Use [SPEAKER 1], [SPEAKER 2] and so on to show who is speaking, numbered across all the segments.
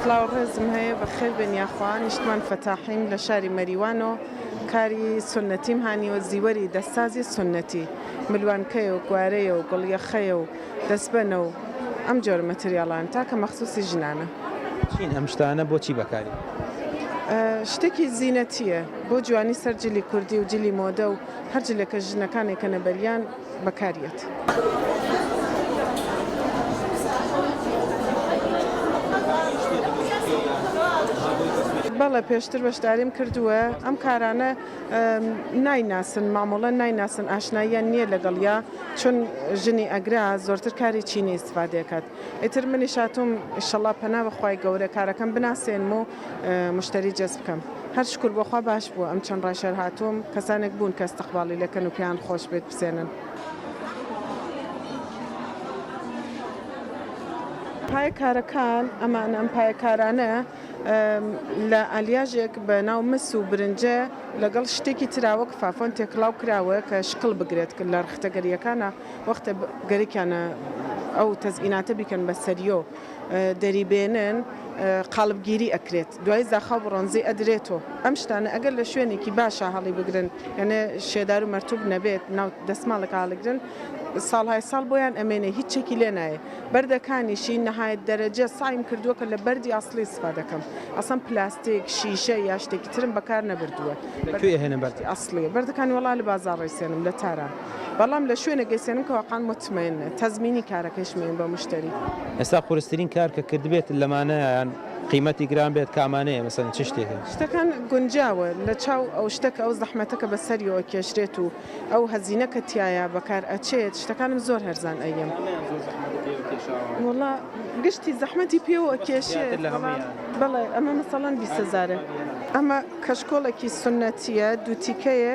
[SPEAKER 1] سلااو ڕێزم هەیە بەخێر بن یاخوا نیشتمان فەتاحیم لە شاری مەریوانۆ کاری سنەتیم هانیوە زیوەری دەستسازی سنەتی ملوانکەیە و گوارەیە و گوڵیەخەیە و دەستبەنە و ئەم جۆرە مەتریاڵان تاکە مەخسوسی ژنانە.
[SPEAKER 2] چین ئەم شتانە بۆچی بەکاری؟
[SPEAKER 1] شتێکی زیینەتیە بۆ جوانی سەر جلی کوردی و جلی مۆدە و هەر جلێکە ژنەکانێکە نەبەریان بەکاریەت. بەڵێ پێشتر بەشداریم کردووە ئەم کارانە نایناسن مامۆڵە نایناسن ئاشناییان نییە لەگەڵیا چون ژنی ئەگرا زۆرتر کاری چینی استفادەکات. ئیتر منی شاتوم ئیشەڵا پەنا بەخوای گەورە کارەکەم بناسێنم و مشتری جەز بکەم. هەر شکر بۆخوا باش بوو ئەم چەند ڕاشەر هاتووم کەسانێک بوون کە استەقباڵی لەکەن و پێیان خۆش بێت بسێنن. پایە کارەکان ئەمان ئەم پایەکارانە لە ئالیاژێک بە ناو مس و برنجە لەگەڵ شتێکی تراوە فافۆن تێکڵاو کراوە کە شقل بگرێت لە ڕختەگەریەکانە وەختە گەریکیانە ئەو تەزئیناتە بیکەن بە سەریۆ دەریبێنن قاڵبگیری ئەکرێت دوای زاخاو بڕۆنزی ئەدرێتەوە. ئەم شتانە ئەگەر لە شوێنێکی باشە هەڵی بگرن یانە شێدار و مەرتوب نەبێت ناو دەسماڵێک هەڵگرن ساڵهای ساڵ بۆیان ئەمێنێ هیچ چێکی لێ نایە. بەردەکانیشی نەهایەت دەرەجە سایم کردووە کە لە بەردی ئەسڵی استفادە دەکەم. ئەسڵ پلاستیک شیشە یا شتێکی ترم بەکار نەبردووە.
[SPEAKER 2] لەکوێ هێنە بەردی
[SPEAKER 1] ئەسڵی بەردەکانی وەڵا لە بازاڕ ڕێسێنم لە تاران. بەڵام لە شوێنە گەیسێنم کە واقعاً مطمئنە تەزمینی کارەکەشمێن بە مشتری.
[SPEAKER 2] ئێستا قورسترین کار کە کردبێت لەمانەیان قیمەتی گران بێت کامانەیە مەسەن چ شتێکە؟
[SPEAKER 1] شتەکان گونجاوە لە چاو ئەو شتەکە ئەو زەحمەتەکە بەسەریەوە کێشرێت و ئەو هەزینەکە تایە بەکار ئەچێت شتەکانم زۆر هەرزان ئەیم. وڵا گشتی زەحمەتی پێوە کێشێت بەڵێ ئەمە مەسەڵەن 20,000 ئەمە کەشکۆڵێکی سنەتیە دووتیکەیە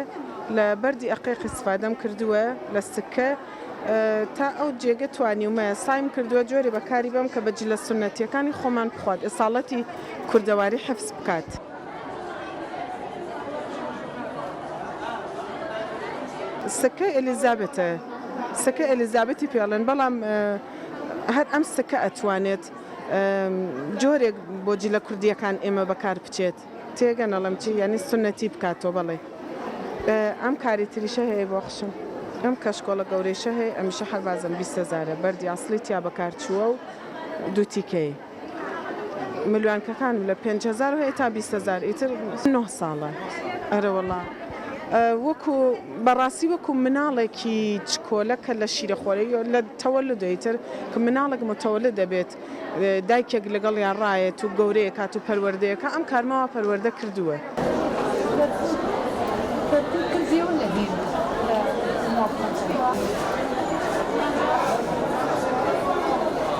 [SPEAKER 1] لە بەردی ئەقیق استفادەم کردووە لە سکە تا ئەو جێگە توانیومە سایم کردووە جۆری بەکاری بەم کە بەجی لە سنەتیەکانی خۆمان بخوات ئێساڵەتی کوردەواری حفز بکات. سکە ئەلیزابێتە سکە ئەلیزابەتی پێڵێن بەڵام هەر ئەم سکە ئەتوانێت جۆرێک بۆجی لە کوردیەکان ئێمە بەکار بچێت تێگەنەڵم چی یعنی سنەتی بکاتەوە بەڵێ ئەم کاری تریشە هەیە بۆ خشم. ئەم کەشکۆڵە گەورەیشە هەیە ئەمیشە هەربازم 20,000 بەردی ئەسڵی تیا بەکارچووە و دووتیکەی ملیۆنکەکان لە 5,000 هەیە تا 20,000 ئیتر 9 ساڵە. ئەرەوەڵا وەکو بەڕاستی وەکو مناڵێکی چکۆلەکە لە شیرەخۆری لە تەوەلد دەیتر کە مناڵێک متەوەلد دەبێت دایکێک لەگەڵ یان ڕایەت و گەورەیە کات و پەروەردەیەەکە ئەم کارمەوە پەروەردە کردووە.